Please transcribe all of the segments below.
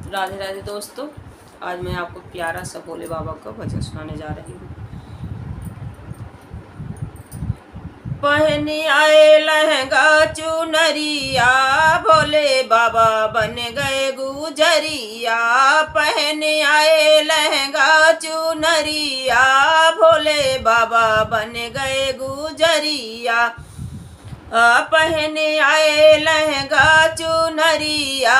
राधे राधे दोस्तों। आज मैं आपको प्यारा सा भोले बाबा का भजन सुनाने जा रही हूँ। पहने आए लहंगा चुनरिया, भोले बाबा बन गए गुजरिया। पहने आए लहंगा चुनरिया, भोले बाबा बन गए गुजरिया। पहने आए लहंगा चुनरिया,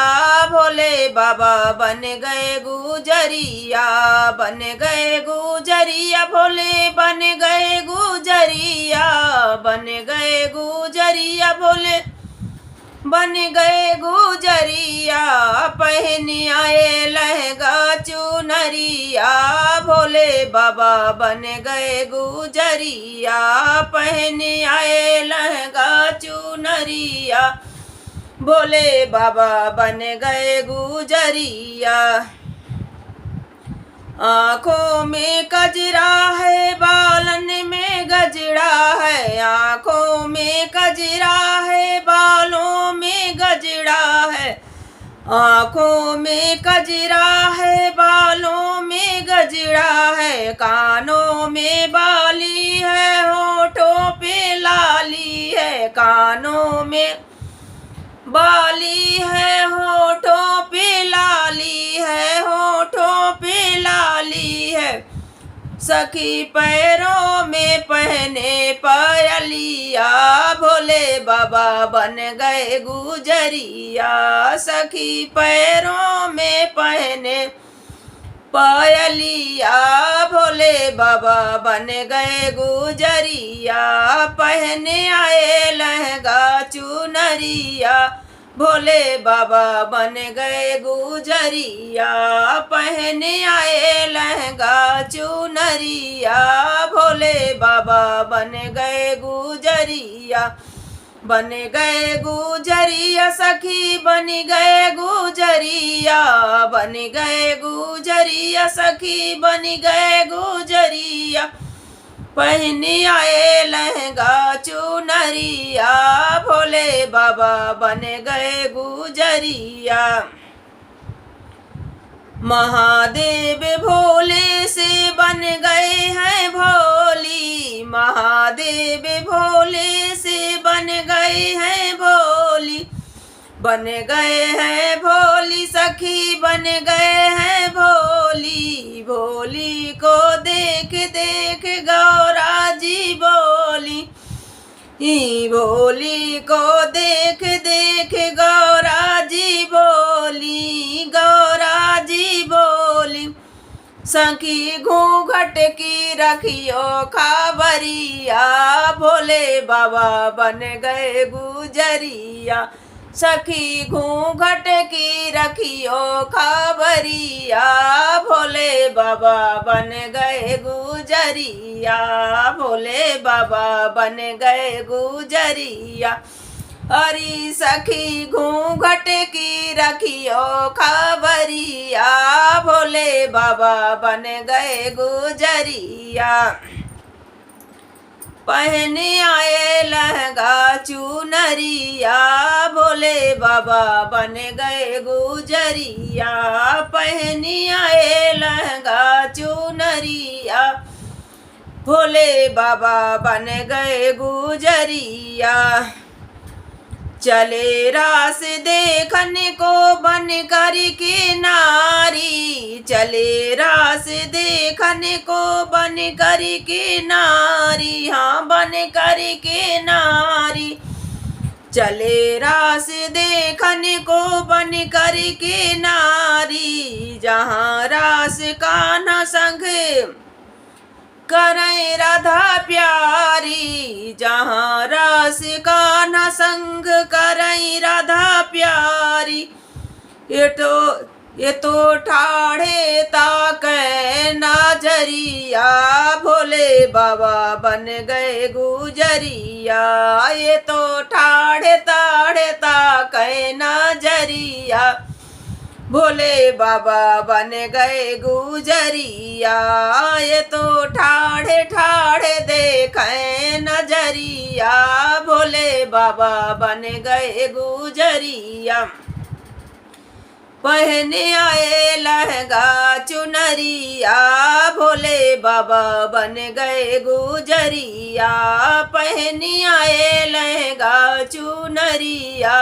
भोले बाबा बन गए गुजरिया। बन गए गुजरिया, भोले बन गए गुजरिया। बन गए गुजरिया, भोले बन गए गुजरिया। पहने आए लहंगा चुनरिया, भोले बाबा बन गए गुजरिया। पहने आए लहंगा चुनरिया, भोले बाबा बन गए गुजरिया। आँखों में कजरा है, बालन में गजरा है। आँखों में कजरा है, बालों में गजरा है। आँखों में कजरा है, बालों में गजरा है। कानों में बाली है, होठों पे लाली है। कानों में बाली है, होठों पे लाली है। होठों पे लाली है। सखी पैरों में पहने पायलिया, भोले बाबा बन गए गुजरिया। सखी पैरों में पहने पायलिया, भोले बाबा बन गए गुजरिया। पहने आए लहंगा चुनरिया, भोले बाबा बन गए गुजरिया। पहने आए लहंगा चुनरिया, भोले बाबा बन गए गुजरिया। बन गए गुजरिया, सखी बन गए गुजरिया। बन गए गुजरिया, सखी बन गए गुजरिया। पहने आए लहंगा चुनरिया, भोले बाबा बन गए गुजरिया। महादेव भोले से बन गए हैं भोली। महादेव भोले से बन गए हैं भोली। बन गए हैं भोली, सखी बन गए हैं भोली। भोली को देख देख गौरा जी बोली। भोली को देख देख गौरा जी बोली। गौरा जी बोली, सखी घूंघट की रखियो खबरिया, भोले बाबा बन गए गुजरिया। सखी घूंघट की रखियो खबरिया, भोले बाबा बन गए गुजरिया। भोले बाबा बन गए गुजरिया। अरे सखी घूंघट की रखियो खबरिया, भोले बाबा बन गए गुजरिया। पहने आए लहंगा चुनरिया, भोले बाबा बन गए गुजरिया। पहने आए लहंगा चुनरिया, भोले बाबा बन गए गुजरिया। चले रास देखने को बन कर के नारी। चले रास देखने को बन कर के नारी। हाँ बन कर के नारी। चले रास देखने को बन कर के नारी। जहाँ रास कान्हा संग करें राधा प्यारी। जहाँ रास कान्हा संग करें राधा प्यारी। ये तो ठाढ़े ताकै नाजरिया, भोले बाबा बन गए गुजरिया। ये तो ठाढ़े ताढ़े ताकै नाजरिया, भोले बाबा बन गए गुजरिया। ये तो ठाढ़े ठाढ़े देखें नजरिया, भोले बाबा बन गए गुजरिया। पहने आए लहंगा चुनरिया, भोले बाबा बन गए गुजरिया। पहने आए लहंगा चुनरिया,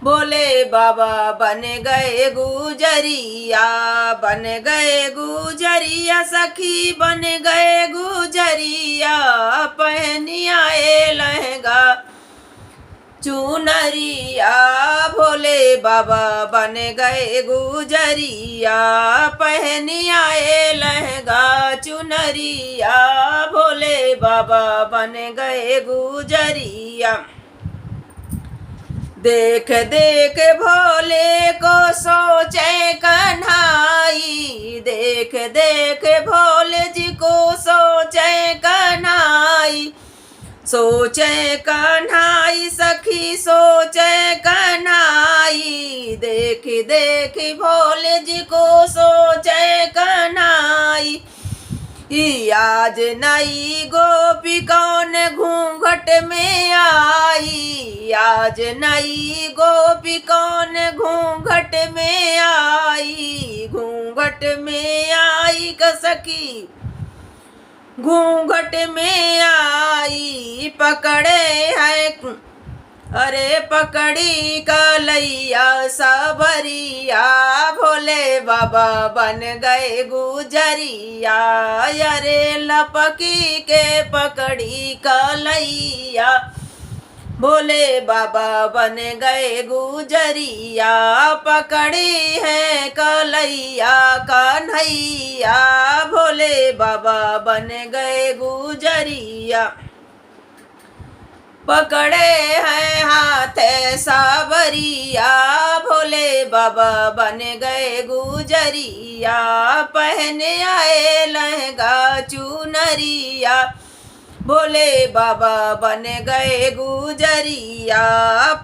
भोले बाबा बन गए गुजरिया। बन गए गुजरिया सखी बन गए गुजरिया, पहनी आए लहंगा चुनरिया, भोले बाबा बन गए गुजरिया। पहनी आए लहंगा चुनरिया, भोले बाबा बन गए गुजरिया। देख देख भोले को सोचे कन्हाई, देख देख भोले जी को सोचे कन्हाई। सोचे कन्हाई सखी सोचे कन्हाई, देख देख भोले जी को सोचे कन्हाई। आज नई गोपी कौन घूंघट में आई, आज नई गोपी कौन घूंघट में आई। घूंघट में आई सखी घूंघट में आई, पकड़े है अरे पकड़ी कलैया सबरिया, भोले बाबा बन गए गुजरिया। अरे लपकी के पकड़ी कलैया, भोले बाबा बन गए गुजरिया। पकड़ी है कलैया कन्हैया, भोले बाबा बन गए गुजरिया। पकड़े हैं हाथ सावरिया, भोले बाबा बन गए गुजरिया। पहने आए लहंगा चुनरिया, भोले बाबा बन गए गुजरिया।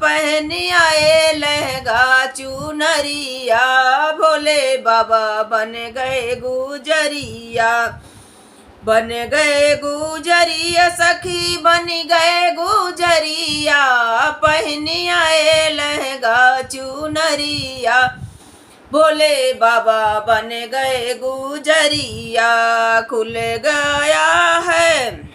पहने आए लहंगा चुनरिया, भोले बाबा बन गए गुजरिया। बन गए गुजरिया सखी बन गए गुजरिया, पहनी आए लहंगा चुनरिया, भोले बाबा बन गए गुजरिया। खुल गया है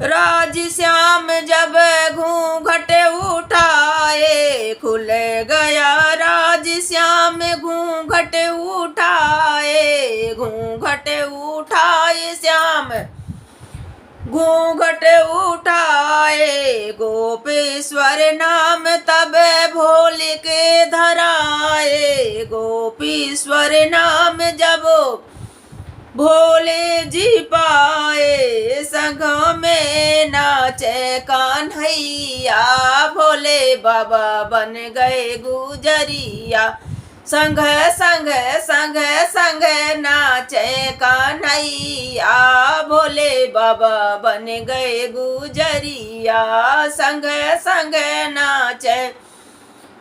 राज श्याम जब घूंघट उठाए, खुल गया राज श्याम घूंघट उठाए। घूंघट उठाए श्याम घूंघट उठाए, गोपेश्वर नाम तब भोले के धराए। गोपेश्वर नाम जब भोले जी पाए, संग में नाचे कान्हैया, भोले बाबा बन गए गुजरिया। संग संग संग संग नाचे कान्हैया, भोले बाबा बन गए गुजरिया। संग संग नाचे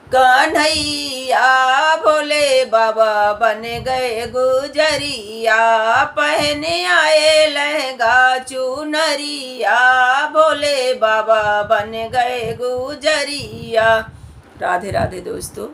कन्हैया, भोले बाबा बन गए गुजरिया। पहने आए लहंगा चुनरिया, भोले बाबा बन गए गुजरिया। राधे राधे दोस्तों।